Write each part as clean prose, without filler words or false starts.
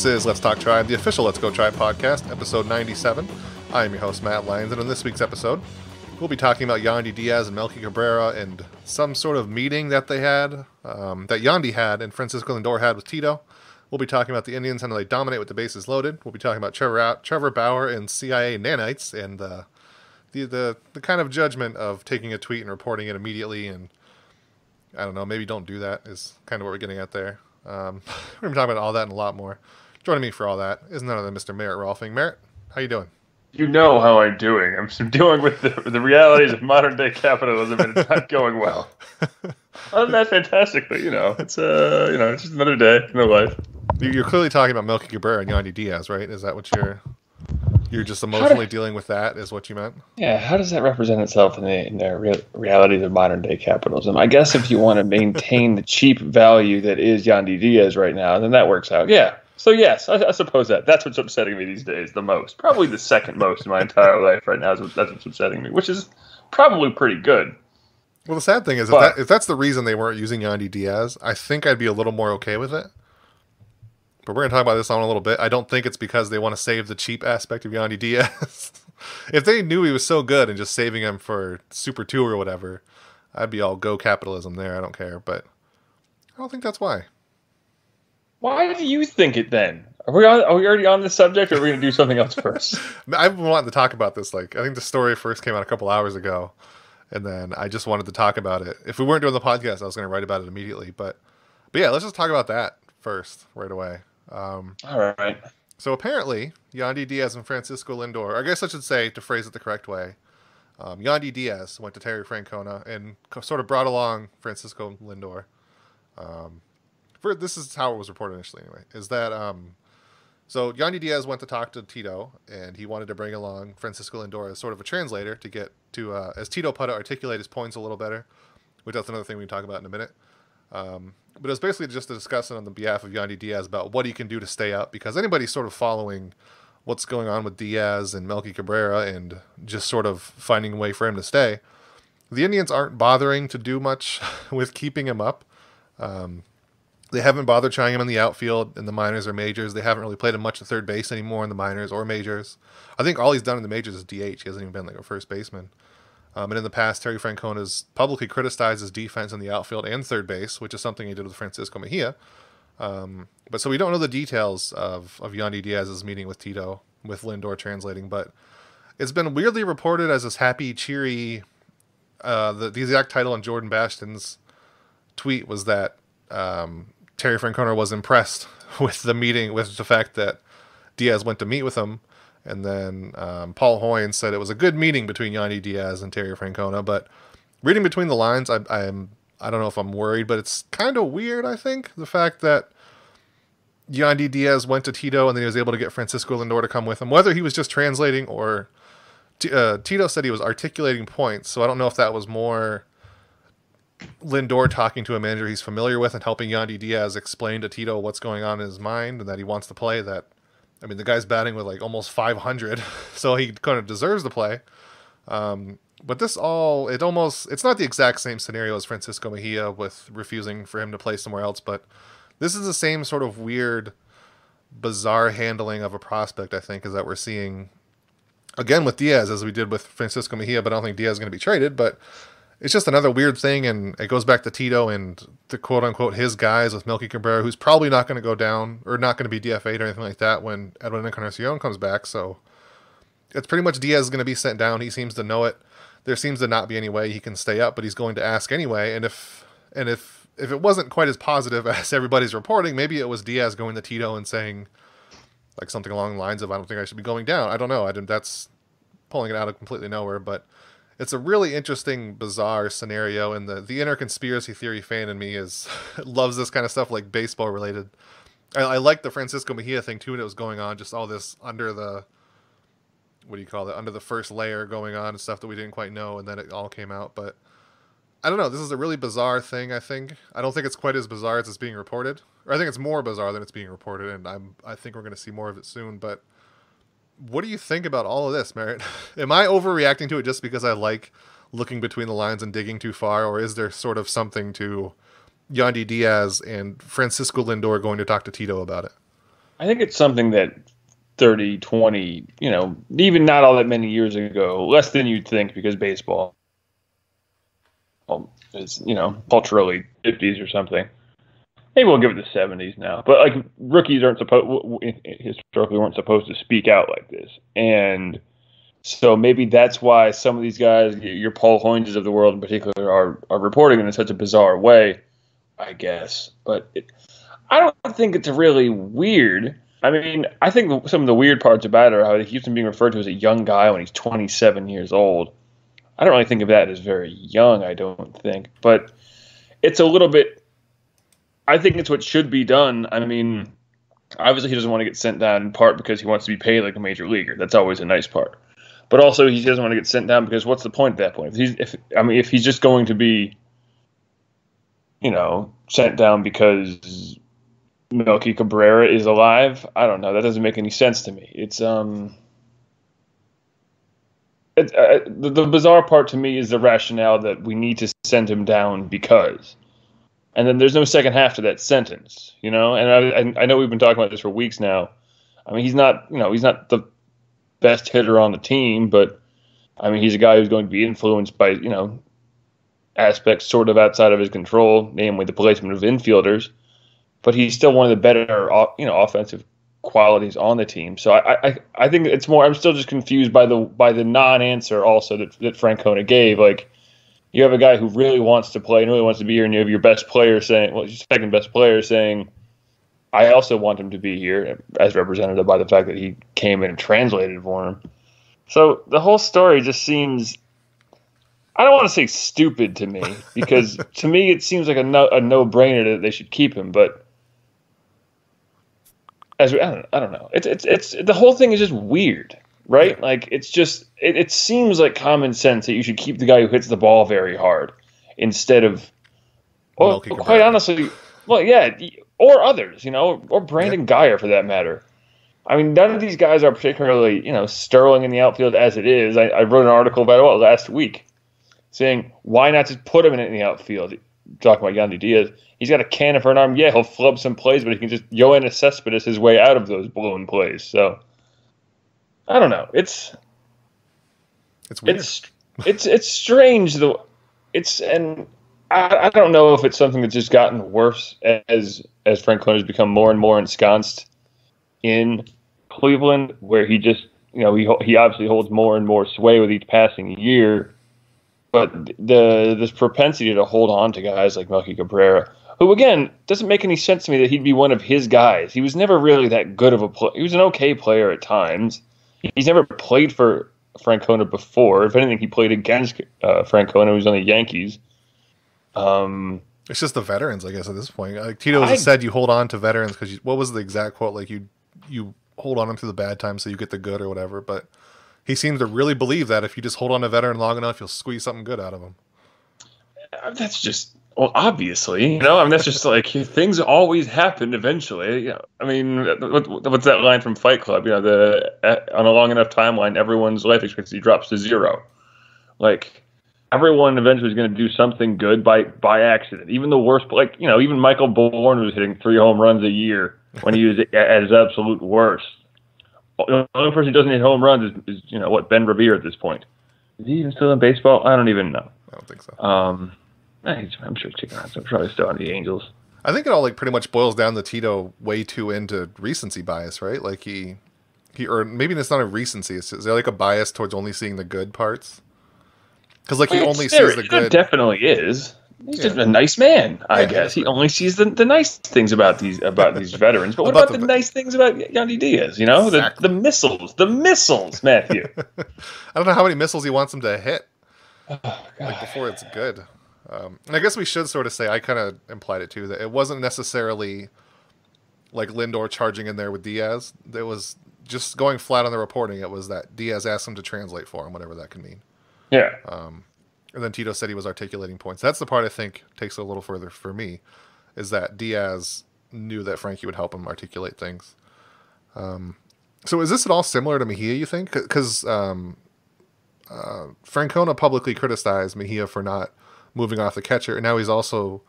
This is Let's Talk Tribe, the official Let's Go Tribe podcast, episode 97. I am your host, Matt Lyons, and on this week's episode, we'll be talking about Yandy Diaz and Melky Cabrera and some sort of meeting that they had, that Yandy had and Francisco Lindor had with Tito. We'll be talking about the Indians and how they dominate with the bases loaded. We'll be talking about Trevor Bauer and CIA nanites and the kind of judgment of taking a tweet and reporting it immediately, and I don't know, maybe don't do that is kind of what we're getting at there. We're going to be talking about all that and a lot more. Joining me for all that is none other than Mr. Merritt Rolfing. Merritt, how you doing? You know how I'm doing. I'm dealing with the realities of modern day capitalism, and it's not going well. Other than that, fantastically, it's it's just another day in the life. You're clearly talking about Melky Cabrera and Yandy Diaz, right? Is that what you're just emotionally dealing with? That is what you meant? Yeah. How does that represent itself in the realities of modern day capitalism? I guess if you want to maintain the cheap value that is Yandy Diaz right now, then that works out. Yeah. So yes, I suppose that's what's upsetting me these days the most. Probably the second most in my entire life right now. That's what's upsetting me, which is probably pretty good. Well, the sad thing is, if that's the reason they weren't using Yandy Diaz, I think I'd be a little more okay with it. But we're going to talk about this on a little bit. I don't think it's because they want to save the cheap aspect of Yandy Diaz. If they knew he was so good and just saving him for Super 2 or whatever, I'd be all go capitalism there. I don't care. But I don't think that's why. Why do you think it then? Are we already on this subject, or are we going to do something else first? I've been wanting to talk about this. I think the story first came out a couple hours ago, and then I just wanted to talk about it. If we weren't doing the podcast, I was going to write about it immediately. But yeah, let's just talk about that first, right away. All right. So apparently, Yandy Diaz and Francisco Lindor, I guess I should say, to phrase it the correct way, Yandy Diaz went to Terry Francona and sort of brought along Francisco Lindor. This is how it was reported initially anyway, is that so Yandy Diaz went to talk to Tito, and he wanted to bring along Francisco Lindor as sort of a translator to get to, as Tito put it, articulate his points a little better, which that's another thing we can talk about in a minute. But it was basically just a discussion on the behalf of Yandy Diaz about what he can do to stay up, because anybody sort of following what's going on with Diaz and Melky Cabrera and just sort of finding a way for him to stay, the Indians aren't bothering to do much with keeping him up. They haven't bothered trying him in the outfield in the minors or majors. They haven't really played him much at third base anymore in the minors or majors. I think all he's done in the majors is DH. He hasn't even been like a first baseman. And in the past, Terry Francona's publicly criticized his defense in the outfield and third base, which is something he did with Francisco Mejia. But so we don't know the details of Yandy Diaz's meeting with Tito, with Lindor translating, but it's been weirdly reported as this happy, cheery, the exact title on Jordan Bastion's tweet was that Terry Francona was impressed with the meeting, with the fact that Diaz went to meet with him. And then Paul Hoynes said it was a good meeting between Yandy Diaz and Terry Francona. But reading between the lines, I don't know if I'm worried, but it's kind of weird, I think, the fact that Yandy Diaz went to Tito and then he was able to get Francisco Lindor to come with him, whether he was just translating or Tito said he was articulating points. So I don't know if that was more Lindor talking to a manager he's familiar with and helping Yandy Diaz explain to Tito what's going on in his mind and that he wants to play that. I mean, the guy's batting with like almost 500, so he kind of deserves to play. But it's not the exact same scenario as Francisco Mejia with refusing for him to play somewhere else, but this is the same sort of weird, bizarre handling of a prospect, I think, is that we're seeing again with Diaz as we did with Francisco Mejia, but I don't think Diaz is going to be traded, but it's just another weird thing, and it goes back to Tito and the quote-unquote his guys with Melky Cabrera, who's probably not going to go down or not going to be DFA'd or anything like that when Edwin Encarnacion comes back. So it's pretty much Diaz is going to be sent down. He seems to know it. There seems to not be any way he can stay up, but he's going to ask anyway. And if it wasn't quite as positive as everybody's reporting, maybe it was Diaz going to Tito and saying like something along the lines of, I don't think I should be going down. I don't know. That's pulling it out of completely nowhere, but it's a really interesting, bizarre scenario, and the inner conspiracy theory fan in me loves this kind of stuff, like baseball related. I like the Francisco Mejia thing too, when it was going on, just all this under the first layer going on and stuff that we didn't quite know, and then it all came out. But I don't know, this is a really bizarre thing, I think. I don't think it's quite as bizarre as it's being reported. Or I think it's more bizarre than it's being reported, and I think we're going to see more of it soon, but what do you think about all of this, Merritt? Am I overreacting to it just because I like looking between the lines and digging too far, or is there sort of something to Yandy Diaz and Francisco Lindor going to talk to Tito about it? I think it's something that 30, 20, even not all that many years ago, less than you'd think because baseball is, culturally 50s or something. Maybe we'll give it the 70s now. But like rookies historically weren't supposed to speak out like this. And so maybe that's why some of these guys, your Paul Hoynes of the world in particular, are reporting in such a bizarre way, I guess. But I don't think it's really weird. I mean, I think some of the weird parts about it are how he keeps being referred to as a young guy when he's 27 years old. I don't really think of that as very young, I don't think. But it's a little bit – I think it's what should be done. I mean, obviously he doesn't want to get sent down in part because he wants to be paid like a major leaguer. That's always a nice part. But also he doesn't want to get sent down because what's the point at that point? If he's just going to be, sent down because Melky Cabrera is alive, I don't know. That doesn't make any sense to me. It's the bizarre part to me is the rationale that we need to send him down because, and then there's no second half to that sentence, And I know we've been talking about this for weeks now. I mean, he's not the best hitter on the team, but I mean, he's a guy who's going to be influenced by, aspects sort of outside of his control, namely the placement of infielders. But he's still one of the better, offensive qualities on the team. So I think it's more. I'm still just confused by the non-answer also that Francona gave. Like, you have a guy who really wants to play and really wants to be here, and you have your best player saying, well, your second best player saying, I also want him to be here, as represented by the fact that he came in and translated for him. So the whole story just seems, I don't want to say stupid to me, because to me it seems like a no-brainer that they should keep him. But I don't know. It's the whole thing is just weird, right? Yeah. Like it's just it seems like common sense that you should keep the guy who hits the ball very hard instead of, well, quite honestly, well, yeah, or others, or Brandon Guyer for that matter. I mean, none of these guys are particularly, sterling in the outfield as it is. I wrote an article about it last week saying, why not just put him in the outfield? Talking about Yandy Diaz. He's got a cannon for an arm. Yeah, he'll flub some plays, but he can just Yoenis Cespedes his way out of those blown plays. So, I don't know. It's weird. It's strange, though. And I don't know if it's something that's just gotten worse as Francona has become more and more ensconced in Cleveland, where he just, he obviously holds more and more sway with each passing year. But this propensity to hold on to guys like Melky Cabrera, who, again, doesn't make any sense to me that he'd be one of his guys. He was never really that good of a player. He was an okay player at times. He's never played for Francona before. If anything, he played against Francona, who was on the Yankees. It's just the veterans, I guess, at this point. Like Tito has said, you hold on to veterans because what was the exact quote? Like you hold on them through the bad times so you get the good or whatever. But he seems to really believe that if you just hold on to a veteran long enough, you'll squeeze something good out of him. That's just, well, obviously, that's just like things always happen eventually. I mean, what's that line from Fight Club? On a long enough timeline, everyone's life expectancy drops to 0. Like, everyone eventually is going to do something good by accident. Even the worst, even Michael Bourne was hitting 3 home runs a year when he was at his absolute worst. The only person who doesn't hit home runs is Ben Revere at this point. Is he even still in baseball? I don't even know. I don't think so. I'm sure he's kicking around. So I'm probably still on the Angels. I think it all pretty much boils down to Tito way too into recency bias, right? Like he or maybe it's not a recency. Is there like a bias towards only seeing the good parts? Because he only sees the good. It definitely is. He's just a nice man, I guess. He only sees the nice things about these veterans. But what about the nice things about Yandy Diaz? Exactly. The missiles, Matthew. I don't know how many missiles he wants them to hit before it's good. And I guess we should sort of say, I kind of implied it too, that it wasn't necessarily like Lindor charging in there with Diaz. It was just going flat on the reporting. It was that Diaz asked him to translate for him, whatever that can mean. Yeah. And then Tito said he was articulating points. That's the part I think takes it a little further for me, is that Diaz knew that Frankie would help him articulate things. So is this at all similar to Mejia, you think? Because Francona publicly criticized Mejia for not moving off the catcher, and now he's also...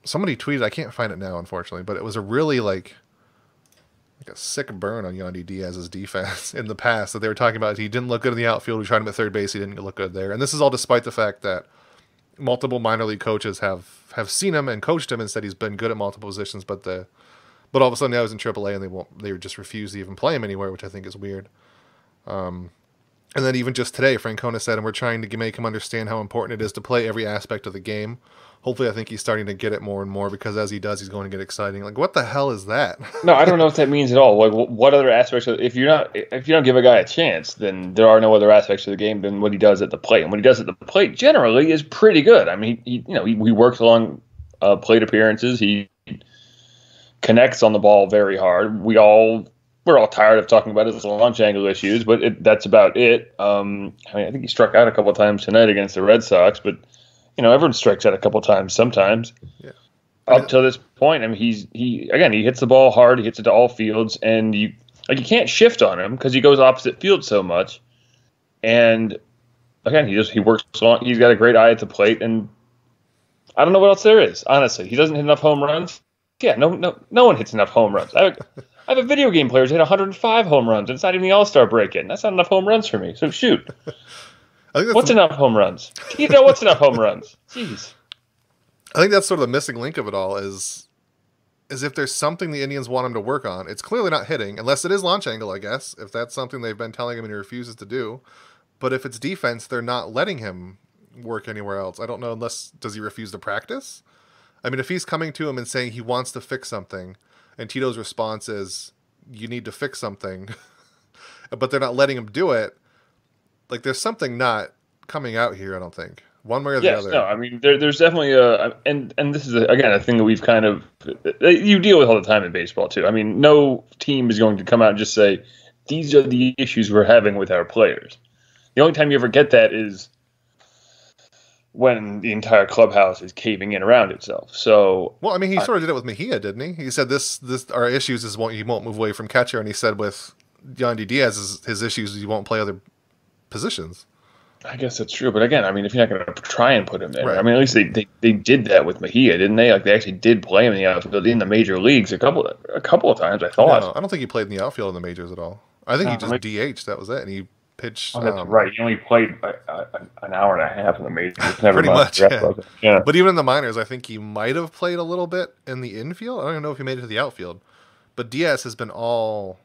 Somebody tweeted, I can't find it now, unfortunately, but it was a really, like a sick burn on Yandy Diaz's defense in the past that they were talking about. He didn't look good in the outfield. We tried him at third base. He didn't look good there. And this is all despite the fact that multiple minor league coaches have seen him and coached him and said he's been good at multiple positions, but all of a sudden now he's in AAA and they just refuse to even play him anywhere, which I think is weird. And then even just today, Francona said, and we're trying to make him understand how important it is to play every aspect of the game. Hopefully, I think he's starting to get it more and more because as he does, he's going to get exciting. Like, what the hell is that? No, I don't know what that means at all. Like, what other aspects? If you don't give a guy a chance, then there are no other aspects of the game than what he does at the plate. And what he does at the plate generally is pretty good. I mean, he works along plate appearances. He connects on the ball very hard. We're all tired of talking about his launch angle issues, but that's about it. I mean, I think he struck out a couple of times tonight against the Red Sox, but everyone strikes out a couple of times sometimes. Yeah. Up till this point, I mean, he hits the ball hard. He hits it to all fields, and you can't shift on him because he goes opposite field so much. And again, he works long. He's got a great eye at the plate, and I don't know what else there is. Honestly, he doesn't hit enough home runs. Yeah, no one hits enough home runs. I have a video game player who's hit 105 home runs, and it's not even the All-Star break-in. That's not enough home runs for me. So shoot. What's enough home runs? Tito, what's enough home runs? Jeez. I think that's sort of the missing link of it all is if there's something the Indians want him to work on, it's clearly not hitting, unless it is launch angle, I guess, if that's something they've been telling him and he refuses to do. But if it's defense, they're not letting him work anywhere else. I don't know, does he refuse to practice? I mean, if he's coming to him and saying he wants to fix something, and Tito's response is, you need to fix something, but they're not letting him do it, like there's something not coming out here, I don't think. One way or the other. No, I mean, there's definitely and this is, again, a thing that we've kind of, you deal with all the time in baseball, too. I mean, no team is going to come out and just say, these are the issues we're having with our players. The only time you ever get that is when the entire clubhouse is caving in around itself. So, well, I mean, he sort of did it with Mejia, didn't he? He said this our issues is he won't move away from catcher, and he said with Yandy Diaz, his issues is he won't play other positions. I guess that's true, but again, I mean, if you're not going to try and put him there, right. I mean, at least they did that with Mejia, didn't they? Like they actually did play him in the outfield in the major leagues a couple of times. I thought. No, I don't think he played in the outfield in the majors at all. I think he just DH'd. That was it, and he pitched. Oh, that's right. He only played an hour and a half in the majors. Never pretty much. Yeah. But even in the minors, I think he might have played a little bit in the infield. I don't even know if he made it to the outfield. But Diaz has been all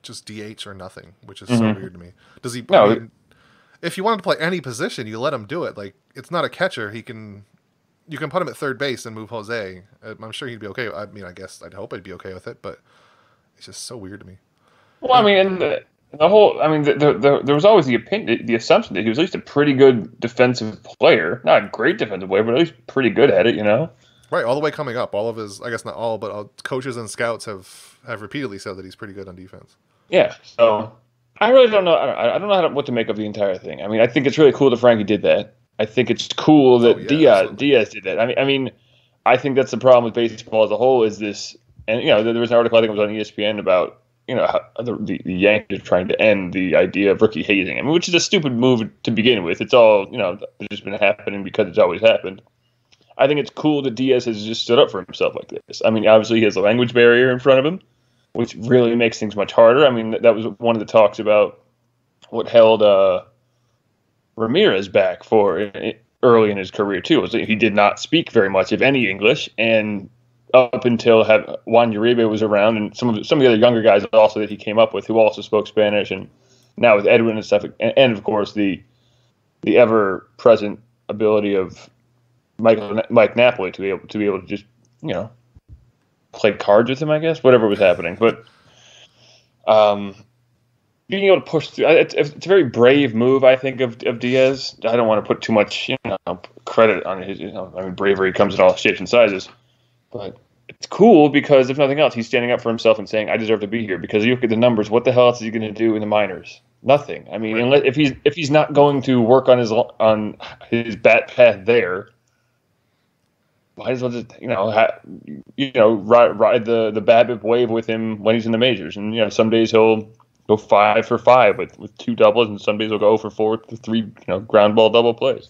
just DH or nothing, which is so weird to me. Does he? No. I mean, if you wanted to play any position, you let him do it. Like it's not a catcher. You can put him at third base and move Jose. I'm sure he'd be okay. I mean, I'd hope he'd be okay with it, but it's just so weird to me. Well, I mean, the whole. I mean, there was always the assumption that he was at least a pretty good defensive player, not a great defensive player, but at least pretty good at it. Right, all the way coming up. All of his, I guess not all, but all coaches and scouts have repeatedly said that he's pretty good on defense. Yeah. So. I really don't know. I don't know what to make of the entire thing. I mean, I think it's really cool that Frankie did that. I think it's cool that Diaz did that. I mean, I think that's the problem with baseball as a whole is this. And there was an article I think it was on ESPN about how the Yankees are trying to end the idea of rookie hazing. I mean, which is a stupid move to begin with. It's all it's just been happening because it's always happened. I think it's cool that Diaz has just stood up for himself like this. I mean, obviously he has a language barrier in front of him, which really makes things much harder. I mean, that was one of the talks about what held Ramirez back for early in his career, too, was that he did not speak very much, if any, English. And up until Juan Uribe was around and some of the other younger guys also that he came up with who also spoke Spanish. And now with Edwin and stuff, and of course, the ever-present ability of Mike Napoli to be able to just, play cards with him, I guess, whatever was happening. But being able to push through, it's a very brave move, I think, of Diaz. I don't want to put too much credit on his. I mean, bravery comes in all shapes and sizes, but it's cool because if nothing else, he's standing up for himself and saying, "I deserve to be here." Because you look at the numbers, what the hell else is he going to do in the minors? Nothing. I mean, unless if he's not going to work on his bat path there. Might as well just ride the BABIP wave with him when he's in the majors, and some days he'll go 5 for 5 with 2 doubles, and some days he'll go 0 for 4 with 3 ground ball double plays.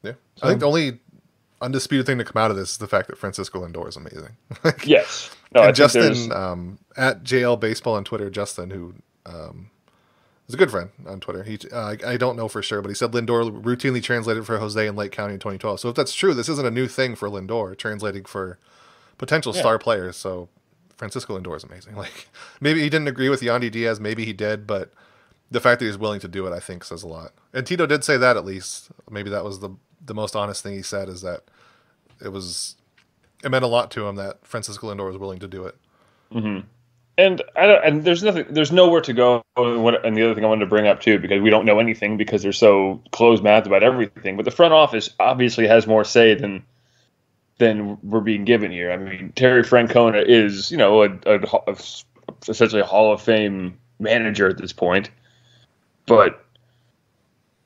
Yeah, so, I think the only undisputed thing to come out of this is the fact that Francisco Lindor is amazing. Like, Yes. No, and Justin at JL Baseball on Twitter, Justin, who is a good friend on Twitter. I don't know for sure, but he said Lindor routinely translated for Jose in Lake County in 2012. So if that's true, this isn't a new thing for Lindor, translating for potential star players. So Francisco Lindor is amazing. Like, maybe he didn't agree with Yandy Diaz, maybe he did, but the fact that he's willing to do it, I think, says a lot. And Tito did say that, at least. Maybe that was the most honest thing he said, is that it meant a lot to him that Francisco Lindor was willing to do it. Mm-hmm. And there's nowhere to go. And the other thing I wanted to bring up too, because we don't know anything because they're so closed-mouthed about everything. But the front office obviously has more say than we're being given here. I mean, Terry Francona is, essentially a Hall of Fame manager at this point, but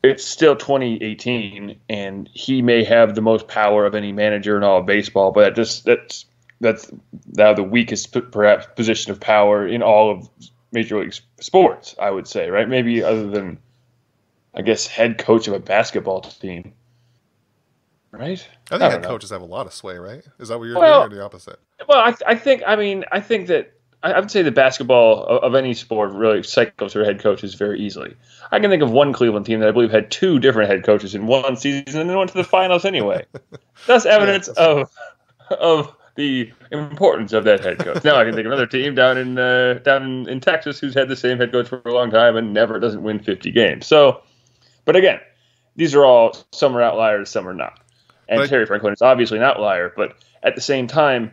it's still 2018, and he may have the most power of any manager in all of baseball. But that's now the weakest, perhaps, position of power in all of Major League sports, I would say, right? Maybe other than, I guess, head coach of a basketball team, right? I think head coaches have a lot of sway, right? Is that what you're doing, or the opposite? Well, I think that I would say the basketball of any sport really cycles through head coaches very easily. I can think of one Cleveland team that I believe had 2 different head coaches in one season and then went to the finals anyway. That's evidence of the importance of that head coach. Now I can think of another team down in Texas who's had the same head coach for a long time and never doesn't win 50 games. So, but again, these are all, some are outliers, some are not. And Terry Francona is obviously an outlier, but at the same time,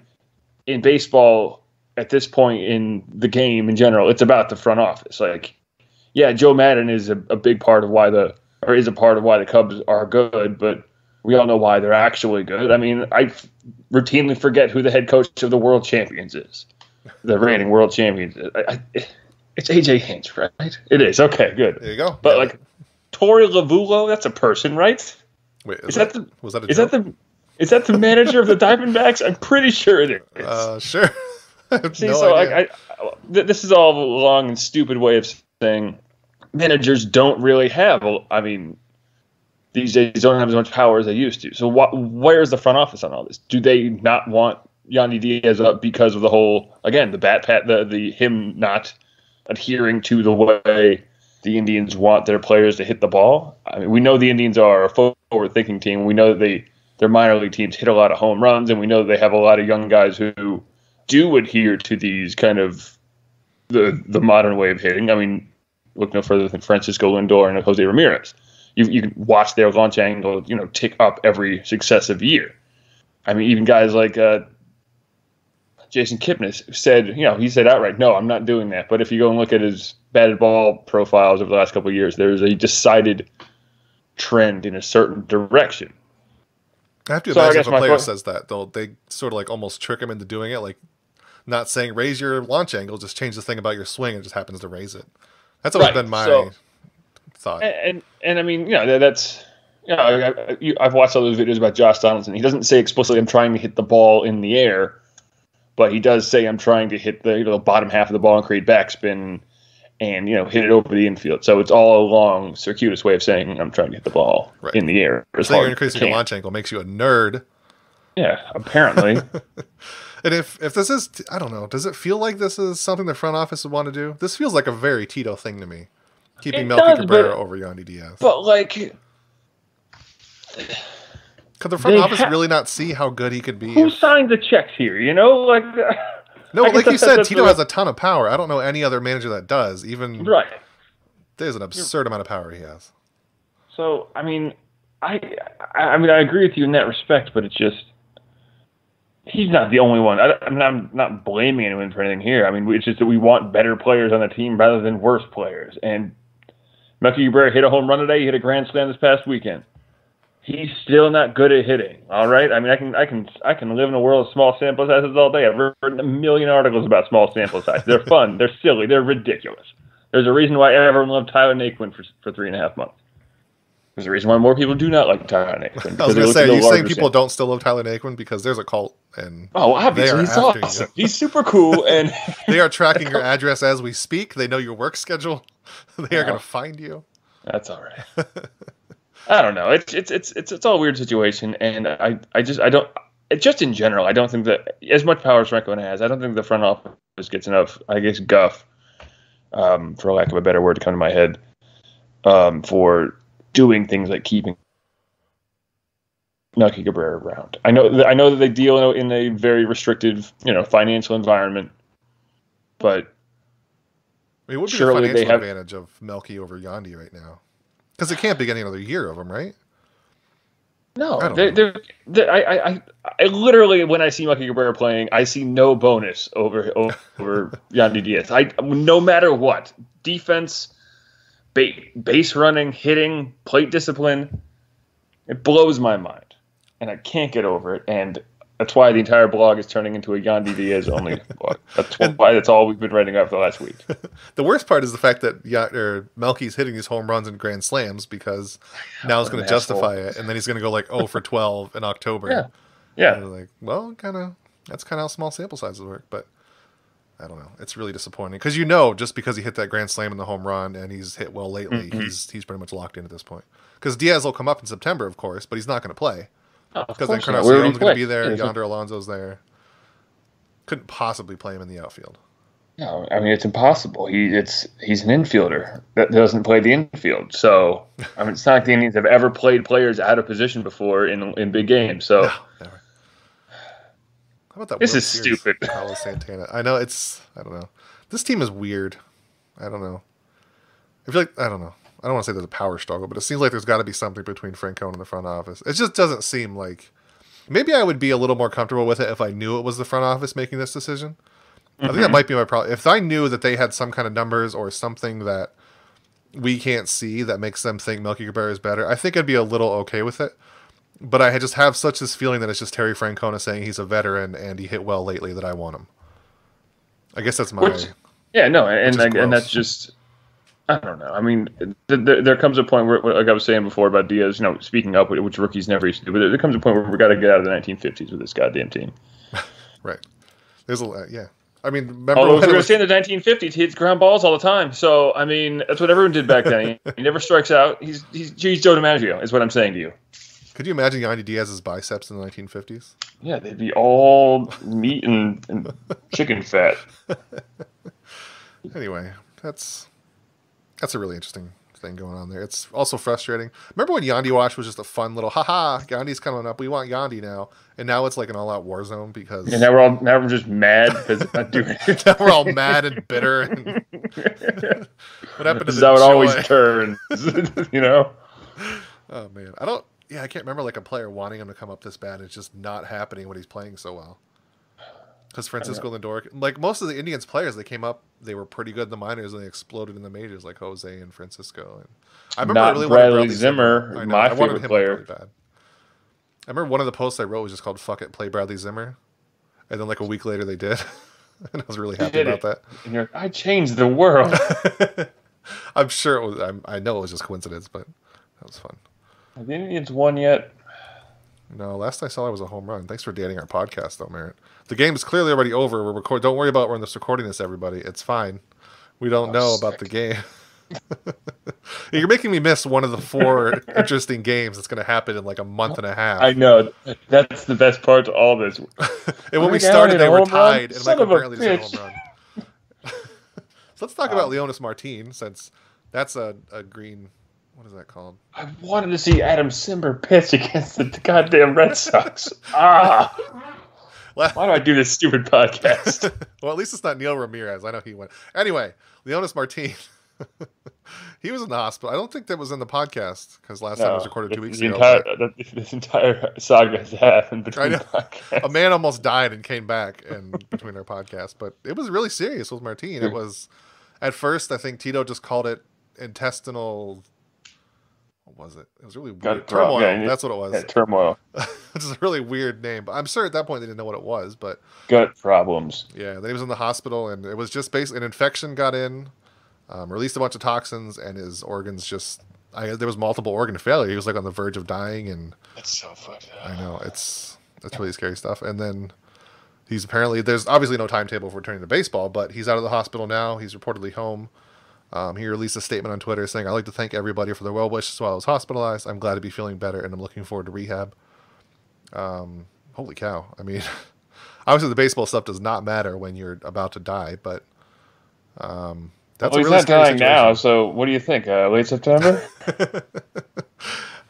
in baseball, at this point in the game in general, it's about the front office. Like, yeah, Joe Madden is a big part of why the Cubs are good, but we all know why they're actually good. I mean, I routinely forget who the head coach of the World Champions is. The reigning World Champions. It's AJ Hinch, right? It is. Okay, good. There you go. But like Torey Lavulo, that's a person, right? Wait, is that the manager of the Diamondbacks? I'm pretty sure it is. Sure. See, no so idea. This is all a long and stupid way of saying managers don't really have. I mean, these days don't have as much power as they used to. So where's the front office on all this? Do they not want Yandy Diaz up because of the whole, again, the bat pat, the him not adhering to the way the Indians want their players to hit the ball? I mean, we know the Indians are a forward-thinking team. We know that their minor league teams hit a lot of home runs, and we know that they have a lot of young guys who do adhere to these kind of the modern way of hitting. I mean, look no further than Francisco Lindor and Jose Ramirez. You can watch their launch angle, tick up every successive year. I mean, even guys like Jason Kipnis said, he said outright, no, I'm not doing that. But if you go and look at his batted ball profiles over the last couple of years, there's a decided trend in a certain direction. I have to imagine if a player says that, they sort of like almost trick him into doing it, like not saying raise your launch angle, just change the thing about your swing, and it just happens to raise it. That's always been my thought. And I mean, that's I've watched all those videos about Josh Donaldson. He doesn't say explicitly, "I'm trying to hit the ball in the air," but he does say, "I'm trying to hit the bottom half of the ball and create backspin, and hit it over the infield." So it's all a long, circuitous way of saying I'm trying to hit the ball in the air. So you're increasing your launch angle makes you a nerd. Yeah, apparently. And if this is, I don't know, does it feel like this is something the front office would want to do? This feels like a very Tito thing to me. Keeping Melky Cabrera over Yandy Diaz. But like, could the front office really not see how good he could be? Who signs the checks here? No, like you said, Tito has a ton of power. I don't know any other manager that does. Even there's an absurd amount of power he has. So I mean, I agree with you in that respect, but it's just he's not the only one. I'm not blaming anyone for anything here. I mean, it's just that we want better players on the team rather than worse players. And Melky Cabrera hit a home run today. He hit a grand slam this past weekend. He's still not good at hitting. All right. I mean, I can live in a world of small sample sizes all day. I've written a million articles about small sample sizes. They're fun. They're silly. They're ridiculous. There's a reason why everyone loved Tyler Naquin for 3.5 months. There's a reason why more people do not like Tyler Naquin. I was going to say, are you saying people don't still love Tyler Naquin because there's a cult and obviously he's awesome. He's super cool, and they are tracking your address as we speak. They know your work schedule. They are going to find you. That's all right. I don't know. It's all a weird situation, and I don't. Just in general, I don't think that as much power as Francona has, I don't think the front office gets enough, I guess, guff, for lack of a better word to come to my head, for doing things like keeping Melky Cabrera around. I know that they deal in a very restrictive, financial environment, but I mean, what would be surely the financial advantage of Melky over Yandy right now? Because it can't be getting another year of him, right? No, I literally, when I see Melky Cabrera playing, I see no bonus over Yandy Diaz. No matter what, defense, base running, hitting, plate discipline, it blows my mind, and I can't get over it. And that's why the entire blog is turning into a Yandy Diaz only blog. That's all we've been writing up for the last week. The worst part is the fact that Melky's hitting these home runs and grand slams, because now he's going to justify it, and then he's going to go like 0 for 12 in October. Yeah. Like, well, that's kind of how small sample sizes work, but I don't know. It's really disappointing because just because he hit that grand slam in the home run and he's hit well lately, he's pretty much locked in at this point. Because Diaz will come up in September, of course, but he's not going to play. Because Encarnacion's going to be there, Yonder Alonso's there. Couldn't possibly play him in the outfield. No, I mean, it's impossible. He's an infielder that doesn't play the infield. So, I mean, it's not like the Indians have ever played players out of position before in big games. So, no, never. How about that? This is stupid. Carlos Santana. I know I don't know. This team is weird. I don't know. I feel like, I don't know. I don't want to say there's a power struggle, but it seems like there's got to be something between Francona and the front office. It just doesn't seem like. Maybe I would be a little more comfortable with it if I knew it was the front office making this decision. I think that might be my problem. If I knew that they had some kind of numbers or something that we can't see that makes them think Melky Cabrera is better, I think I'd be a little okay with it. But I just have such this feeling that it's just Terry Francona saying he's a veteran and he hit well lately that I want him. I guess that's my. And that's just. I don't know. I mean, there comes a point where, like I was saying before about Diaz, speaking up, which rookies never used to do, but there comes a point where we got to get out of the 1950s with this goddamn team. Right. There's I mean, remember although we were going to say in the 1950s, he hits ground balls all the time. So, I mean, that's what everyone did back then. He never strikes out. He's Joe DiMaggio, is what I'm saying to you. Could you imagine Yandy Diaz's biceps in the 1950s? Yeah, they'd be all meat and chicken fat. Anyway, that's a really interesting thing going on there. It's also frustrating. Remember when Yandy Watch was just a fun little, haha, Yandy's coming up. We want Yandy now. And now it's like an all-out war zone because... And now we're just mad because it's not doing it. Now we're all mad and bitter. And what happened to this the is how it joy? always turns, Oh, man. I can't remember like a player wanting him to come up this bad. It's just not happening when he's playing so well. Because Francisco Lindor, like most of the Indians players, they came up, they were pretty good in the minors, and they exploded in the majors, like Jose and Francisco. And I remember I really wanted Bradley Zimmer, my favorite player. Really bad. I remember one of the posts I wrote was just called "Fuck it, play Bradley Zimmer," and then like a week later they did, and I was really happy about that. And you're like, I changed the world. I'm sure it was. I know it was just coincidence, but that was fun. Have the Indians won yet? No, last I saw it was a home run. Thanks for dating our podcast, though, Merritt. The game's clearly already over. Don't worry about when this recording this, everybody. It's fine. We don't know about the game. You're making me miss one of the 4 interesting games that's going to happen in like a month and a half. I know. That's the best part to all this. And when we started, they were tied, and Michael Brantley just hit a home run. So let's talk about Leonis Martin, since that's a green... What is that called? I wanted to see Adam Simber pitch against the goddamn Red Sox. Why do I do this stupid podcast? Well, at least it's not Neil Ramirez. I know he went. Anyway, Leonis Martin. He was in the hospital. I don't think that was in the podcast because last time it was recorded 2 weeks ago. This entire saga has happened between podcasts. A man almost died and came back between our podcasts, but it was really serious with Martin. It was, at first, I think Tito just called it intestinal... What was it? It was really weird. Turmoil. Yeah, that's what it was. Yeah, turmoil. Which is a really weird name. But I'm sure at that point they didn't know what it was. But gut problems. Yeah, then he was in the hospital, and it was just basically an infection got in, released a bunch of toxins, and his organs just... there was multiple organ failure. He was like on the verge of dying, and... That's so fucked up. I know. That's really scary stuff. And then he's apparently... There's obviously no timetable for returning to baseball, but he's out of the hospital now. He's reportedly home. He released a statement on Twitter saying, "I'd like to thank everybody for their well wishes while I was hospitalized. I'm glad to be feeling better, and I'm looking forward to rehab." Holy cow! I mean, obviously the baseball stuff does not matter when you're about to die, but that's he's a really not scary dying situation. now. So what do you think? Late September?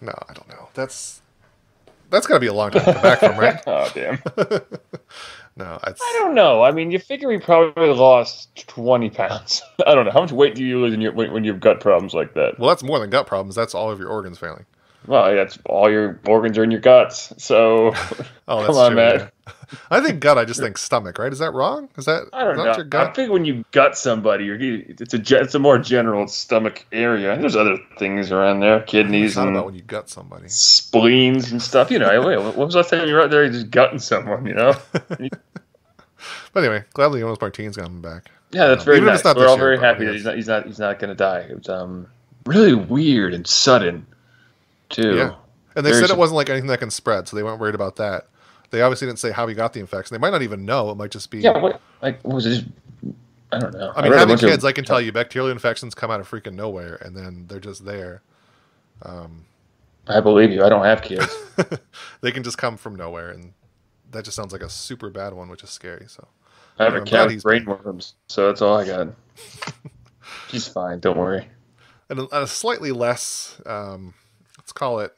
No, I don't know. That's got to be a long time to come back from, right? Oh, damn. No, I don't know. I mean, you figure he probably lost 20 pounds. I don't know. How much weight do you lose when you have gut problems like that? Well, that's more than gut problems. That's all of your organs failing. Well, that's all your organs are in your guts. So, oh, come on, man. Yeah. I think gut. I just think stomach. Right? Is that wrong? Is that I don't know. Your gut? I think when you gut somebody, it's a more general stomach area. There's other things around there, kidneys It's not and about when you gut somebody. spleens and stuff. You know, wait, what was I saying? You're out there just gutting someone. You know. But anyway, glad Leonis Martinez got him back. Yeah, that's very nice. We're all very happy yes. that he's not going to die. It was really weird and sudden, too. Yeah, and they said it wasn't like anything that can spread, so they weren't worried about that. They obviously didn't say how he got the infection. They might not even know. It might just be. Yeah, what was it? I don't know. I mean, having kids, I can tell you, bacterial infections come out of freaking nowhere, and then they're just there. I believe you. I don't have kids. They can just come from nowhere, and that just sounds like a super bad one, which is scary. So I have a cat with brainworms, so that's all I got. She's fine. Don't worry. And a slightly less, let's call it,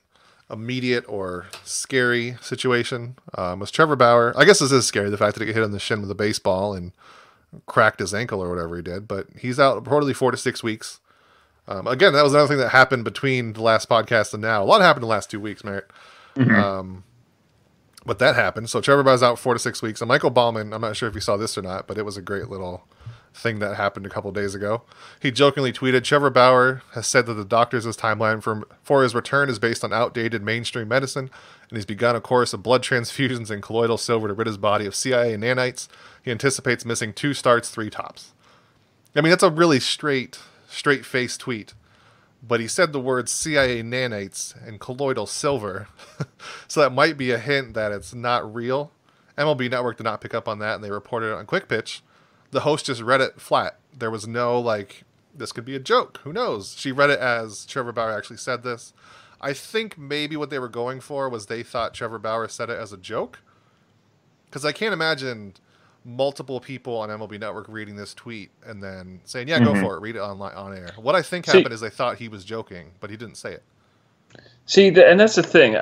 immediate or scary situation was Trevor Bauer. I guess this is scary, the fact that he hit on the shin with a baseball and cracked his ankle or whatever he did. But he's out reportedly 4 to 6 weeks. Again, that was another thing that happened between the last podcast and now. A lot happened in the last 2 weeks, Merritt. Mm-hmm. But that happened. So Trevor Bauer's out 4 to 6 weeks. And Michael Ballman, I'm not sure if you saw this or not, but it was a great little thing that happened a couple of days ago. He jokingly tweeted, "Trevor Bauer has said that the doctor's timeline for his return is based on outdated mainstream medicine, and he's begun a course of blood transfusions and colloidal silver to rid his body of CIA nanites. He anticipates missing 2 starts, 3 tops." I mean, that's a really straight-faced tweet. But he said the words CIA nanites and colloidal silver. So that might be a hint that it's not real. MLB Network did not pick up on that, and they reported it on Quick Pitch. The host just read it flat. There was no, this could be a joke. Who knows? She read it as Trevor Bauer actually said this. I think maybe what they were going for was they thought Trevor Bauer said it as a joke. Because I can't imagine multiple people on MLB Network reading this tweet and then saying, "Yeah, go for it. Read it on air." What I think happened is they thought he was joking, but he didn't say it. See, and that's the thing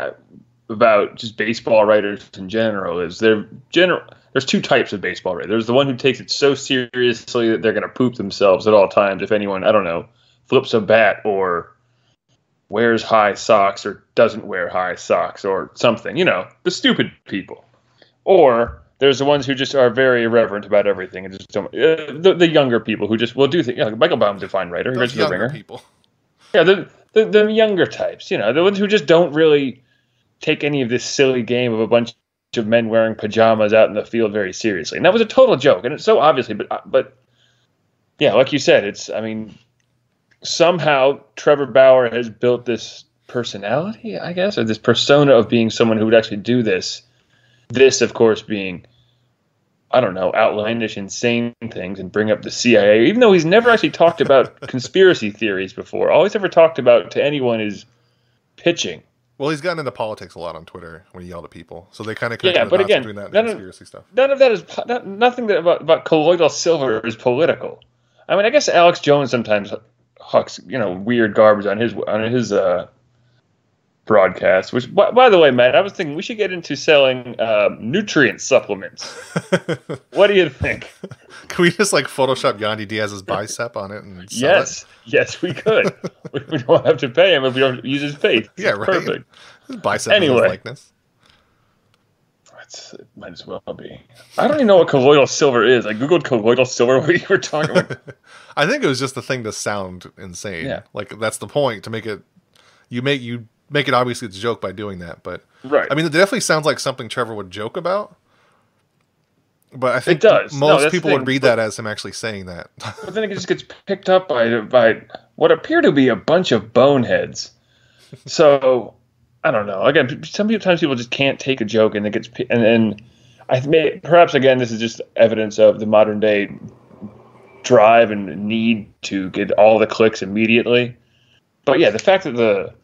about just baseball writers in general is there's 2 types of baseball writers. There's the one who takes it so seriously that they're going to poop themselves at all times if anyone, I don't know, flips a bat or wears high socks or doesn't wear high socks or something. You know, the stupid people. Or there's the ones who just are very irreverent about everything and just don't. The younger people who just will do things. Michael Baum's a fine writer. He writes for The Ringer. People. Yeah, the younger types. You know, the ones who just don't really take any of this silly game of a bunch of men wearing pajamas out in the field very seriously. And that was a total joke, and it's so obviously. But yeah, like you said, somehow Trevor Bauer has built this personality, I guess, or this persona of being someone who would actually do this. This, of course, being, I don't know, outlandish, insane things and bring up the CIA, even though he's never actually talked about conspiracy theories before. All he's ever talked about to anyone is pitching. Well, he's gotten into politics a lot on Twitter when he yelled at people. So they kind of between that and conspiracy stuff. None of that is, nothing about colloidal silver is political. I mean, I guess Alex Jones sometimes hucks, weird garbage on his broadcast, which, by the way, Matt, I was thinking we should get into selling nutrient supplements. What do you think? Can we just Photoshop Yandy Diaz's bicep on it and sell it? Yes, we could. We don't have to pay him if we don't use his face. Yeah, right. Perfect. His bicep is his likeness. It might as well be. I don't even know what colloidal silver is. I googled colloidal silver when you were talking about. I think it was just the thing to sound insane. Yeah. That's the point, to make it. You make it obviously it's a joke by doing that, but right. I mean, it definitely sounds like something Trevor would joke about. But I think it does. Most people would read that as him actually saying that. But then it just gets picked up by what appear to be a bunch of boneheads. So I don't know. Again, sometimes people just can't take a joke, and it gets. And perhaps again, this is just evidence of the modern day drive and need to get all the clicks immediately. But yeah, the fact that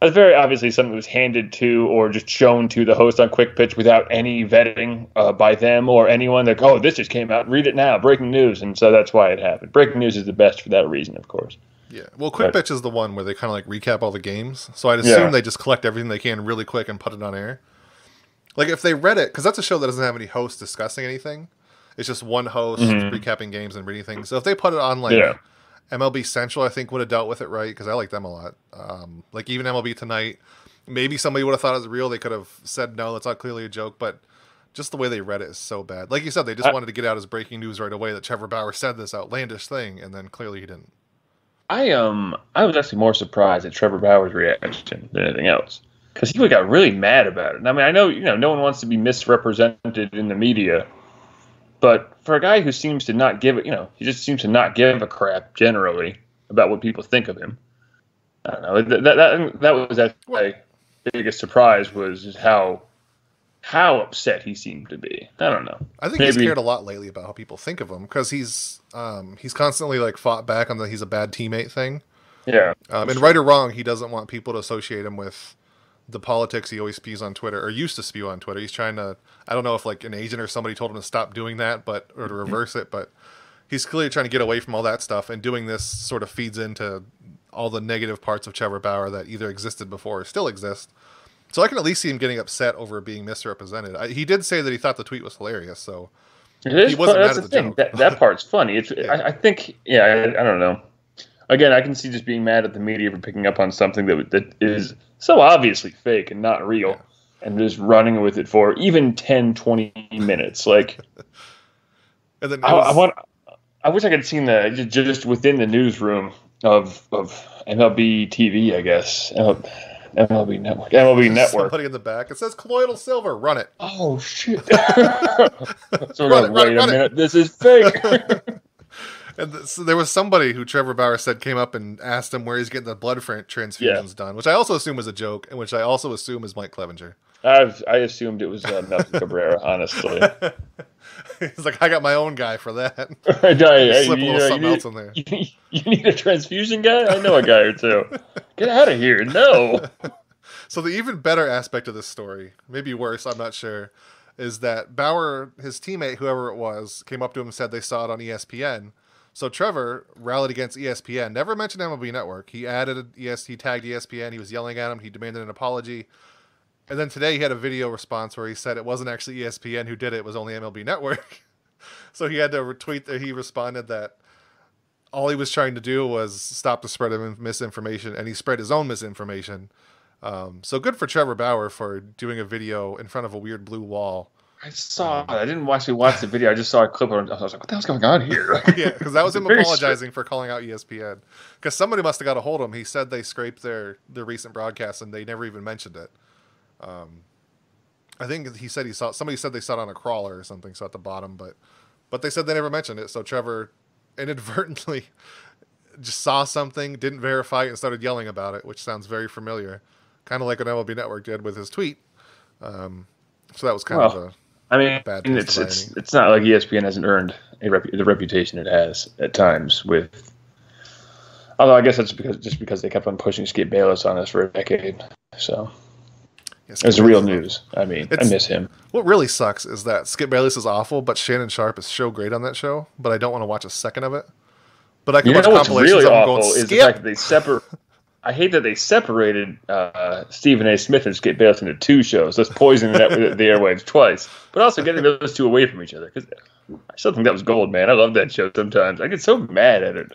that's very obviously something that was handed to or just shown to the host on Quick Pitch without any vetting by them or anyone. Like, oh, this just came out. Read it now. Breaking news. And so that's why it happened. Breaking news is the best for that reason, of course. Yeah. Well, Quick Pitch is the one where they kind of like recap all the games. So I'd assume they just collect everything they can really quick and put it on air. Like if they read it, because that's a show that doesn't have any hosts discussing anything. It's just one host recapping games and reading things. So if they put it on like MLB Central, I think would have dealt with it right because I like them a lot. Like even MLB Tonight, maybe somebody would have thought it was real. They could have said no, that's not clearly a joke. But just the way they read it is so bad. Like you said, they just wanted to get out as breaking news right away that Trevor Bauer said this outlandish thing, and then clearly he didn't. I was actually more surprised at Trevor Bauer's reaction than anything else because he got really mad about it. And I mean, I know no one wants to be misrepresented in the media. But for a guy who seems to not give it, he just seems to not give a crap generally about what people think of him. I don't know. That was actually my biggest surprise was just how upset he seemed to be. I don't know. I think he's cared a lot lately about how people think of him because he's constantly like fought back on the he's a bad teammate thing. Yeah. And right or wrong, he doesn't want people to associate him with the politics he always spews on Twitter or used to spew on Twitter. He's trying to, I don't know if like an agent or somebody told him to stop doing that, or to reverse it, but he's clearly trying to get away from all that stuff, and doing this sort of feeds into all the negative parts of Trevor Bauer that either existed before or still exist. So I can at least see him getting upset over being misrepresented. He did say that he thought the tweet was hilarious, so he wasn't mad at the joke. That part's funny. It's I think I don't know. Again, I can see just being mad at the media for picking up on something that is so obviously fake and not real, and just running with it for even 10, 20 minutes. Like, and then I wish I could have seen that just within the newsroom of MLB TV, I guess. MLB Network. Somebody in the back. It says colloidal silver. Run it. Oh, shit. So wait a minute. This is fake. And so there was somebody who Trevor Bauer said came up and asked him where he's getting the blood transfusions done, which I also assume was a joke, and which I also assume is Mike Clevenger. I assumed it was Nelson Cabrera, honestly. He's like, I got my own guy for that. Slip a little something else in there. You need a transfusion guy? I know a guy or two. Get out of here. No. So the even better aspect of this story, maybe worse, I'm not sure, is that Bauer, his teammate, whoever it was, came up to him and said they saw it on ESPN. So Trevor rallied against ESPN, never mentioned MLB Network. He he tagged ESPN. He was yelling at him. He demanded an apology. And then today he had a video response where he said it wasn't actually ESPN who did it. It was only MLB Network. So he had to retweet that he responded that all he was trying to do was stop the spread of misinformation, and he spread his own misinformation. So good for Trevor Bauer for doing a video in front of a weird blue wall. I saw it. I didn't actually watch the video. I just saw a clip of it. I was like, what the hell's going on here? Yeah, because that was him apologizing for calling out ESPN. Because somebody must have got a hold of him. He said they scraped their recent broadcasts and they never even mentioned it. I think he said somebody said they saw it on a crawler or something, so at the bottom, but they said they never mentioned it. So Trevor inadvertently just saw something, didn't verify it, and started yelling about it, which sounds very familiar. Kind of like what MLB Network did with his tweet. So that was kind of a bad taste. It's not like ESPN hasn't earned the reputation it has at times with. Although I guess that's because they kept on pushing Skip Bayless on us for a decade. So it's real news. I mean, I miss him. What really sucks is that Skip Bayless is awful, but Shannon Sharp is so great on that show. But I don't want to watch a second of it. But I can watch compilations really of him going, Skip. Is the fact that they separate. I hate that they separated Stephen A. Smith and Skip Bayless into two shows. That's poisoning the airwaves twice, but also getting those two away from each other. Because I still think that was gold, man. I love that show sometimes. I get so mad at it.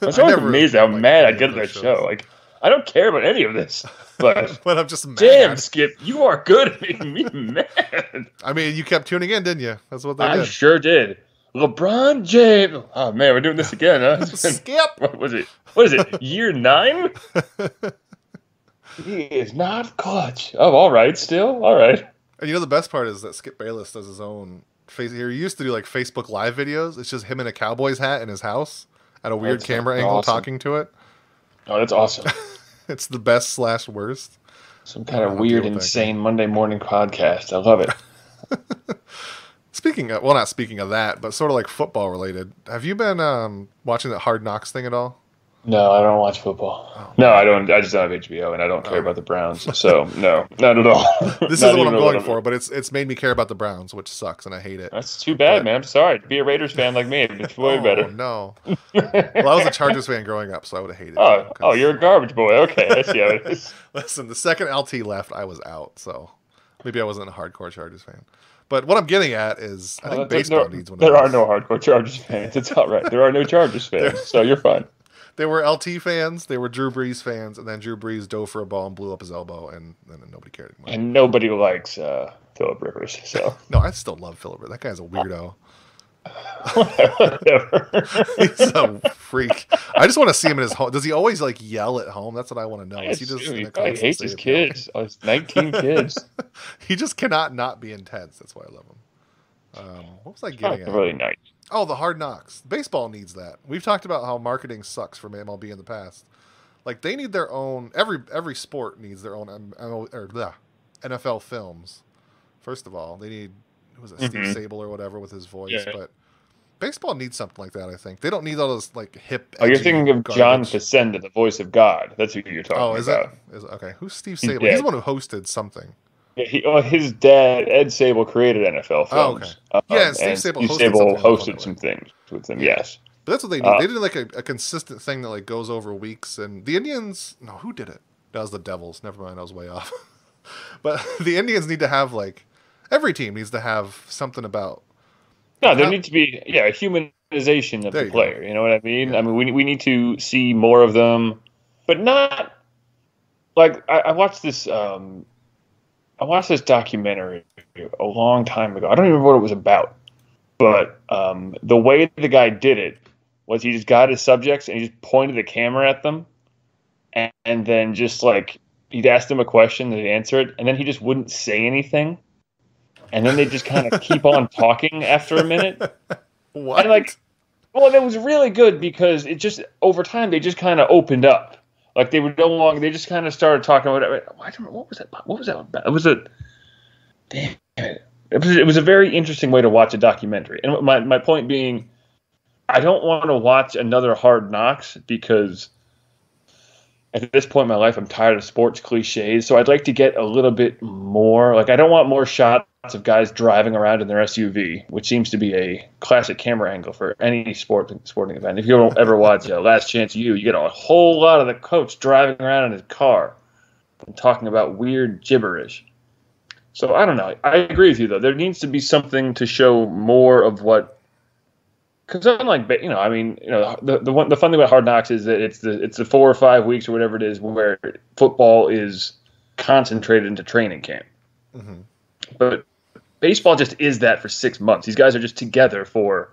I'm so amazed how mad I get at that show. Like, I don't care about any of this. But, but I'm just mad. Damn, Skip, you are good at making me mad. I mean, you kept tuning in, didn't you? That's what they did. I sure did. LeBron James. Oh man, we're doing this again, huh? Skip. What was it? What is it? Year 9? He is not clutch. Oh, all right. Still, all right. And the best part is that Skip Bayless does his own face. He used to do like Facebook Live videos. It's just him in a Cowboys hat in his house at a weird camera angle talking to it. Oh, that's awesome. It's the best / worst. Some kind of weird, insane Monday morning podcast. I love it. Speaking of, well, not speaking of that, but sort of like football related. Have you been watching that Hard Knocks thing at all? No, I don't watch football. Oh No, I man. don't. I just don't have HBO, and I don't care Oh. about the Browns. So no, not at all. This Not isn't what even I'm a going little for, bit. but it's made me care about the Browns, which sucks, and I hate it. That's too bad, But man. I'm sorry. Be a Raiders fan like me. It's way oh better. no. Well, I was a Chargers fan growing up, so I would have hated Oh, too. oh, you're a garbage boy. Okay, I see how it is. Listen, the second LT left, I was out, so maybe I wasn't a hardcore Chargers fan. But what I'm getting at is, I think baseball needs one of There are those. no hardcore Chargers fans. It's all right. There are no Chargers fans, so you're fine. There were LT fans, there were Drew Brees fans, and then Drew Brees dove for a ball and blew up his elbow, and then nobody cared anymore. And nobody likes Philip Rivers, so No, I still love Philip. That guy's a weirdo. whatever. He's a freak. I just want to see him in his home. Does he always like yell at home? That's what I want to know. Is he just in He a probably constant hates state his of yelling? kids. His 19 kids. He just cannot not be intense. That's why I love him. What was I getting at? Really nice. Oh, the Hard Knocks. Baseball needs that. We've talked about how marketing sucks from MLB in the past. Like they need their own. Every sport needs their own NFL films. First of all, they need Steve Sable or whatever with his voice, Yeah. but baseball needs something like that. I think they don't need all those like hip. Oh, you're edgy thinking of John garbage. Facenda, the voice of God. That's who you're talking Oh, is about. it? Okay, who's Steve He's Sable? dead. He's the one who hosted something. Yeah, his dad, Ed Sable, created NFL Oh, okay. films. Yeah, and Steve Sable hosted something on the hosted Fun some things with them. Yeah. Yes. But that's what they need. They did like a consistent thing that like goes over weeks. And the Indians, no, who did it? That was the Devils. Never mind, I was way off. But the Indians need to have like every team needs to have something about. No, there needs to be a humanization of There the you player. go. You know what I mean? Yeah. I mean, we need to see more of them, but not like I watched this. I watched this documentary a long time ago. I don't even remember what it was about, but the way the guy did it was he just got his subjects and he just pointed the camera at them, and then just like he'd ask them a question and they'd answer it, and then he just wouldn't say anything, and then they just kind of keep on talking after a minute. What? And like, well, it was really good because it just over time they just kind of opened up. Like they were no longer. They just kind of started talking about it. I don't know what was that. What was that about? It was a damn it. It was a very interesting way to watch a documentary. And my point being, I don't want to watch another Hard Knocks because at this point in my life I'm tired of sports cliches. So I'd like to get a little bit more. Like I don't want more shots of guys driving around in their SUV, which seems to be a classic camera angle for any sporting event. If you don't ever watch Last Chance U, you get a whole lot of the coach driving around in his car and talking about weird gibberish. So I don't know. I agree with you though. There needs to be something to show more of what. Because unlike the fun thing about Hard Knocks is that it's the 4 or 5 weeks or whatever it is where football is concentrated into training camp. Mm-hmm. But baseball just is that for 6 months. These guys are just together for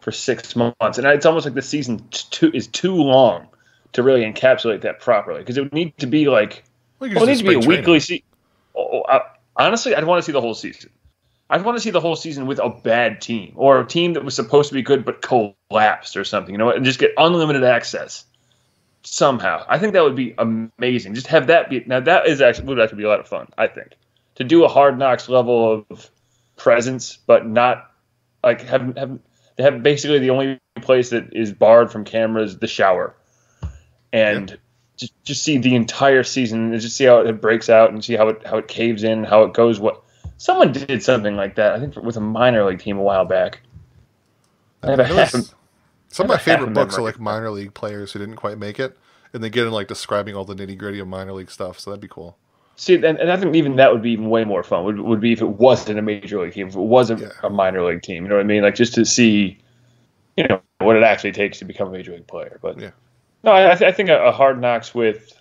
6 months, and it's almost like the season is too long to really encapsulate that properly. Because it would need to be like, it needs to be a weekly season. Honestly, I'd want to see the whole season. I'd want to see the whole season with a bad team or a team that was supposed to be good but collapsed or something, and just get unlimited access somehow. I think that would be amazing. Just have that be. Now that would actually be a lot of fun, I think, to do a Hard Knocks level of presence, but not like have basically the only place that is barred from cameras the shower, and just see the entire season and just see how it breaks out and see how it caves in, how it goes. What someone did something like that, I think, with a minor league team a while back. Some of my favorite books are like minor league players who didn't quite make it, and they get in like describing all the nitty gritty of minor league stuff. So that'd be cool. See, and I think even that would be even way more fun. Would be if it wasn't a major league team, if it wasn't a minor league team. You know what I mean? Like just to see, what it actually takes to become a major league player. But no, I think a Hard Knocks with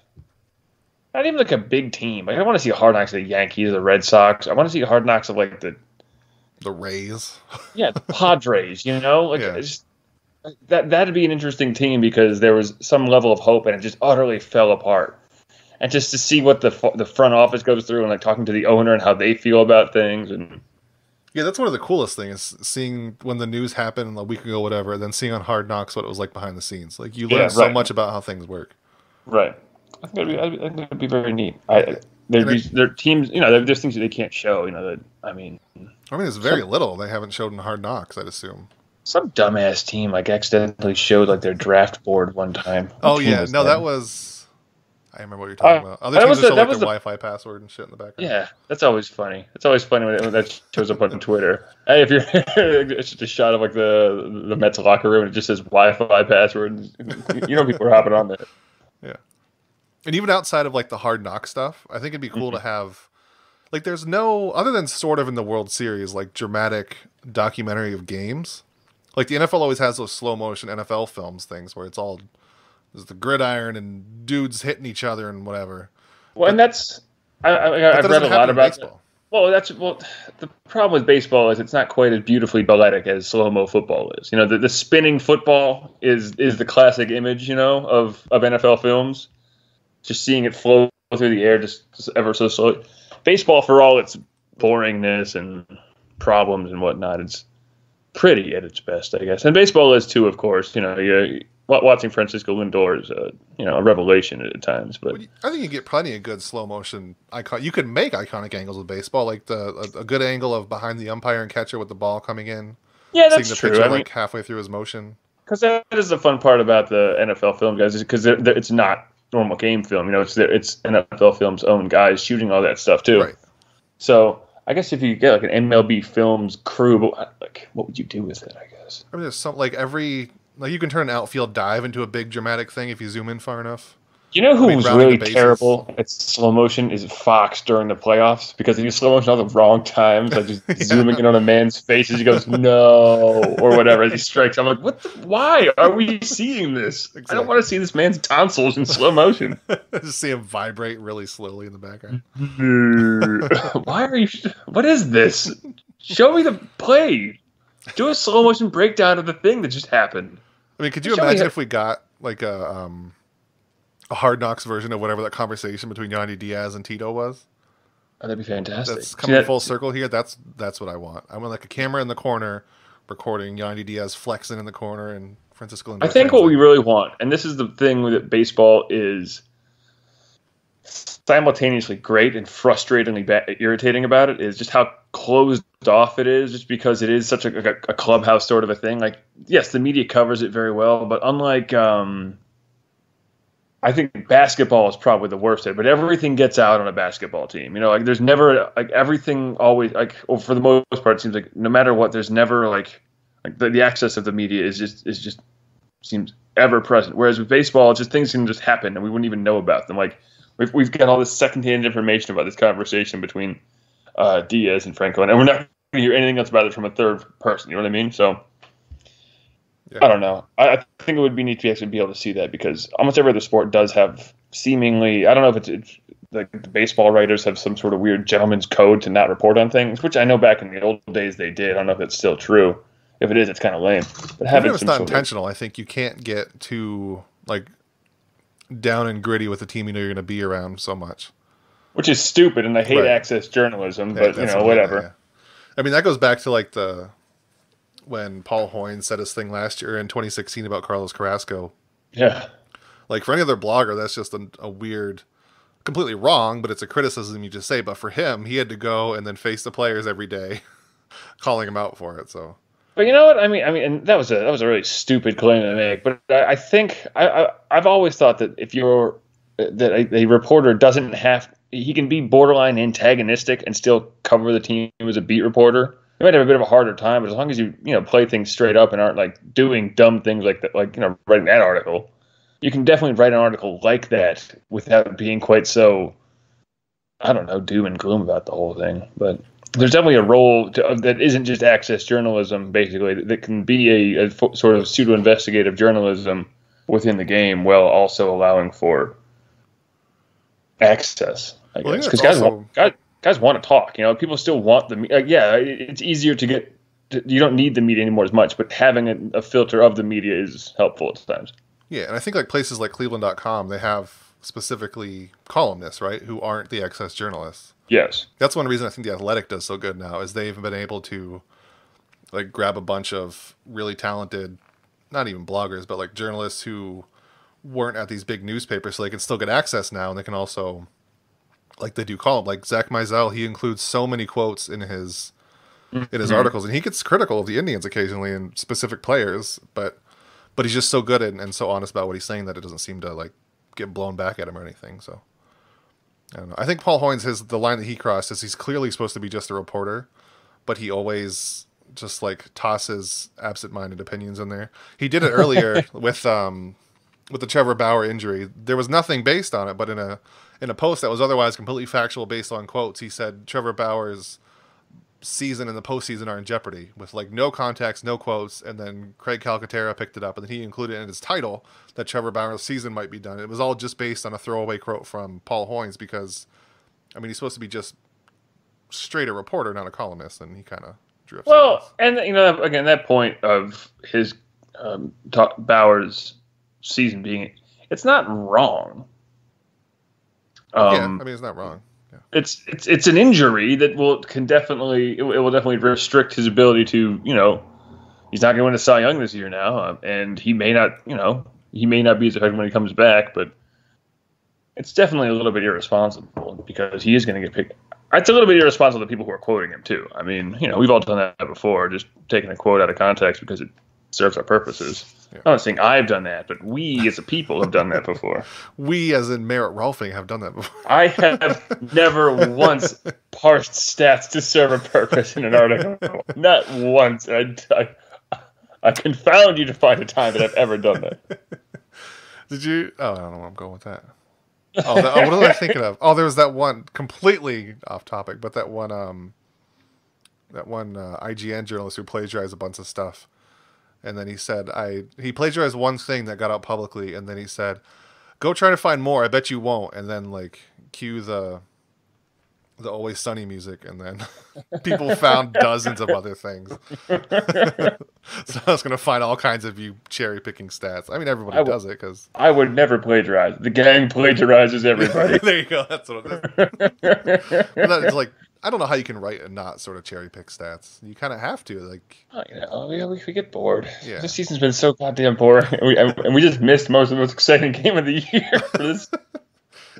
not even like a big team. Like I want to see a Hard Knocks of the Yankees, the Red Sox. I want to see a Hard Knocks of like the Rays. The Padres. That'd be an interesting team because there was some level of hope and it just utterly fell apart. And just to see what the front office goes through and like talking to the owner and how they feel about things. And yeah, that's one of the coolest things, seeing when the news happened a week ago, whatever, and then seeing on Hard Knocks what it was like behind the scenes. Like you learn so much about how things work. Right. I think that'd be very neat. Their teams, there's things that they can't show. There's very little they haven't showed in Hard Knocks, I'd assume. Some dumbass team accidentally showed their draft board one time. Oh yeah, no, that was. I remember what you're talking about. Other teams show their Wi-Fi password and shit in the background. Yeah, that's always funny. It's always funny when that shows up on Twitter. Hey, if you're, it's just a shot of the Mets locker room and it just says Wi-Fi password. People are hopping on there. Yeah, and even outside of the Hard Knock stuff, I think it'd be cool to have. There's no other than sort of in the World Series dramatic documentary of games. The NFL always has those slow motion NFL films things where there's the gridiron and dudes hitting each other and whatever. Well, and that's I've read a lot about that. Well, the problem with baseball is it's not quite as beautifully balletic as slow-mo football is. The spinning football is the classic image, of NFL films. Just seeing it flow through the air just ever so slowly. Baseball, for all its boringness and problems and whatnot, it's pretty at its best, I guess. And baseball is too, of course. Watching Francisco Lindor is a revelation at times. But I think you get plenty of good slow motion icon. You could make iconic angles with baseball, a good angle of behind the umpire and catcher with the ball coming in. Yeah, that's seeing the true. pitcher halfway through his motion. Because that is the fun part about the NFL film, guys, is because it's not normal game film. It's NFL Film's own guys shooting all that stuff too. Right. So I guess if you get an MLB Films crew, what would you do with it? I guess. There's some you can turn an outfield dive into a big dramatic thing if you zoom in far enough. Who was really terrible at slow motion is Fox during the playoffs because they use slow motion all the wrong times, just zooming in on a man's face as he goes no or whatever as he strikes. I'm why are we seeing this? Exactly. I don't want to see this man's tonsils in slow motion. Just see him vibrate really slowly in the background. Why are you? What is this? Show me the play. Do a slow motion breakdown of the thing that just happened. Could you imagine if we got a Hard Knocks version of whatever that conversation between Yandy Diaz and Tito was? Oh, that'd be fantastic. That's coming full circle here. That's what I want. I want a camera in the corner recording Yandy Diaz flexing in the corner and Francisco Lindor. I think what we really want, and this is the thing that baseball is simultaneously great and frustratingly irritating about it, is just how closed off it is, just because it is such a clubhouse sort of a thing. Yes, the media covers it very well, but unlike I think basketball is probably the worst at it, but everything gets out on a basketball team. There's never everything always for the most part, it seems no matter what, there's never the access of the media is just seems ever present. Whereas with baseball, it's just things can just happen and we wouldn't even know about them. We've got all this secondhand information about this conversation between Diaz and Franco, and we're not going to hear anything else about it from a third person. You know what I mean? So. Yeah. I don't know. I think it would be neat to actually be able to see that because almost every other sport does have seemingly. I don't know if it's the baseball writers have some sort of weird gentleman's code to not report on things, which I know back in the old days they did. I don't know if it's still true. If it is, it's kind of lame. But even if it's not intentional, I think you can't get too down and gritty with the team you're going to be around so much. Which is stupid, and I hate access journalism. But whatever. Yeah. That goes back to when Paul Hoynes said his thing last year in 2016 about Carlos Carrasco. Yeah. For any other blogger, that's just a weird, completely wrong, but it's a criticism you just say. But for him, he had to go and then face the players every day, calling him out for it. So. But you know what? I mean, and that was a really stupid claim to make. But I think I've always thought that if you're a reporter doesn't he can be borderline antagonistic and still cover the team as a beat reporter. You might have a bit of a harder time, but as long as you play things straight up and aren't doing dumb things like that, writing that article, you can definitely write an article like that without being quite so, I don't know, doom and gloom about the whole thing. But there's definitely a role that isn't just access journalism, basically, that can be a sort of pseudo-investigative journalism within the game while also allowing for access, I guess. Because guys want to talk. People still want the media. It's easier to get. You don't need the media anymore as much, but having a filter of the media is helpful at times. Yeah, and I think places like Cleveland.com, they have specifically columnists, right, who aren't the excess journalists. Yes. That's one reason I think The Athletic does so good now, is they've been able to grab a bunch of really talented, not even bloggers, but journalists who weren't at these big newspapers, so they can still get access now, and they can also like they do column. Like Zach Mizell, he includes so many quotes in his articles, and he gets critical of the Indians occasionally and specific players, but he's just so good and so honest about what he's saying that it doesn't seem to like get blown back at him or anything. So I don't know. I think Paul Hoynes, the line that he crossed is he's clearly supposed to be just a reporter, but he always just like tosses absent-minded opinions in there. He did it earlier with the Trevor Bauer injury. There was nothing based on it, but in a post that was otherwise completely factual based on quotes, he said Trevor Bauer's season and the postseason are in jeopardy with like no context, no quotes, and then Craig Calcaterra picked it up and then he included in his title that Trevor Bauer's season might be done. It was all just based on a throwaway quote from Paul Hoynes because, I mean, he's supposed to be just straight a reporter, not a columnist, and he kind of drifts. Well, and again, that point of his Bauer's season being, it's not wrong. I mean, it's not wrong. Yeah. It's an injury that will definitely restrict his ability to, he's not going to win a Cy Young this year now, and he may not be as effective when he comes back, but it's definitely a little bit irresponsible because he is going to get picked. It's a little bit irresponsible to people who are quoting him too. I mean, we've all done that before, just taking a quote out of context because it serves our purposes. Yeah. I'm not saying I've done that, but we as a people have done that before. We, as in Merritt Rolfing, have done that before. I have never once parsed stats to serve a purpose in an article. Not once. I confound you to find a time that I've ever done that. Did you? Oh, I don't know where I'm going with that. What was I thinking of? Oh, there was that one completely off topic, but that one IGN journalist who plagiarized a bunch of stuff. And then he said, he plagiarized one thing that got out publicly, and then he said, go try to find more. I bet you won't. And then, like, cue the Always Sunny music, and then people found dozens of other things. So I was going to find all kinds of you cherry-picking stats. I mean, everybody does it, because... I would never plagiarize. The gang plagiarizes everybody. There you go. That's what it is. It's like, I don't know how you can write and not sort of cherry pick stats. You kind of have to, like. We get bored. Yeah. This season's been so goddamn boring, and we just missed most of the most exciting game of the year for this.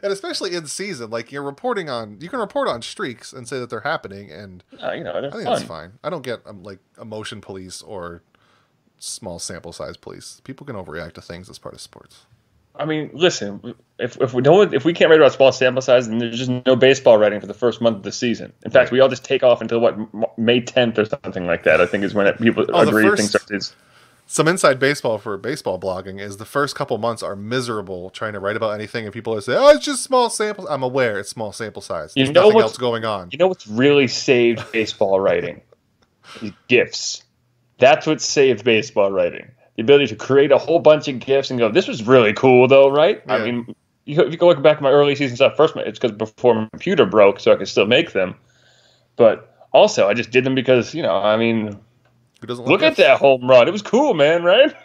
And especially in season, like you can report on streaks and say that they're happening, and I think that's fine. I don't get like emotion police or small sample size police. People can overreact to things as part of sports. I mean, listen, if we can't write about small sample size, then there's just no baseball writing for the first month of the season. In fact, we all just take off until May 10th or something like that. I think is when people agree things start. Some inside baseball for baseball blogging is the first couple months are miserable trying to write about anything, and people are saying, "Oh, it's just small samples." I'm aware it's small sample size. There's nothing else going on. You know what's really saved baseball writing? GIFs. That's what saved baseball writing. The ability to create a whole bunch of GIFs and go, this was really cool, though, right? Yeah. I mean, if you go look back at my early season stuff, first, it's because before my computer broke, so I could still make them. But also, I just did them because, look at that home run. It was cool, man, right?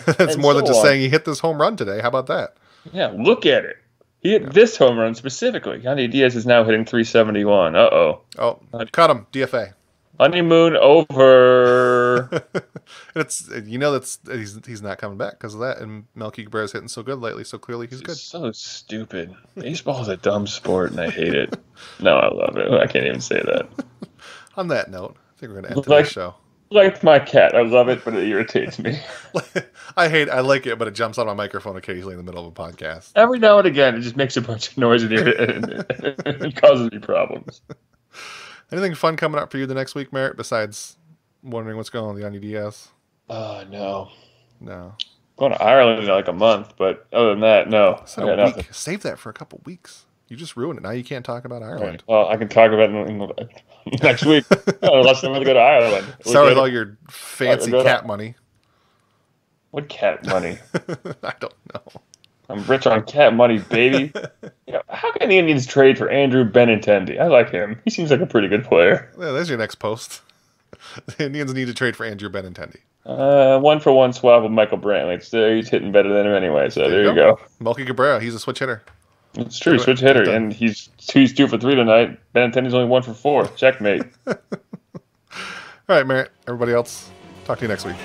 It's more than just saying he hit this home run today. How about that? Yeah, look at it. He hit this home run specifically. Yandy Diaz is now hitting 371. Uh-oh. Oh, cut him. DFA. Honeymoon over. He's not coming back because of that, and Melky Cabrera's hitting so good lately, so clearly he's good. So stupid. Baseball is a dumb sport, and I hate it. No, I love it. I can't even say that. On that note, I think we're going to end today's show. Like my cat, I love it, but it irritates me. I like it, but it jumps on my microphone occasionally in the middle of a podcast. Every now and again, it just makes a bunch of noise and it causes me problems. Anything fun coming up for you the next week, Merritt, besides wondering what's going on with Yandy Diaz? No. No. Going to Ireland in like a month, but other than that, no. Nothing. Save that for a couple weeks. You just ruined it. Now you can't talk about Ireland. Right. Well, I can talk about it next week. Unless I'm going to go to Ireland. Sorry with all your fancy cat money. What cat money? I don't know. I'm rich on cat money, baby. How can the Indians trade for Andrew Benintendi? I like him. He seems like a pretty good player. Yeah, there's your next post. The Indians need to trade for Andrew Benintendi. 1-for-1 swap with Michael Brantley. He's hitting better than him anyway, so there you go. Melky Cabrera, he's a switch hitter. It's true, switch hitter, and he's 2 for 3 tonight. Benintendi's only 1 for 4. Checkmate. All right, Merritt. Everybody else, talk to you next week.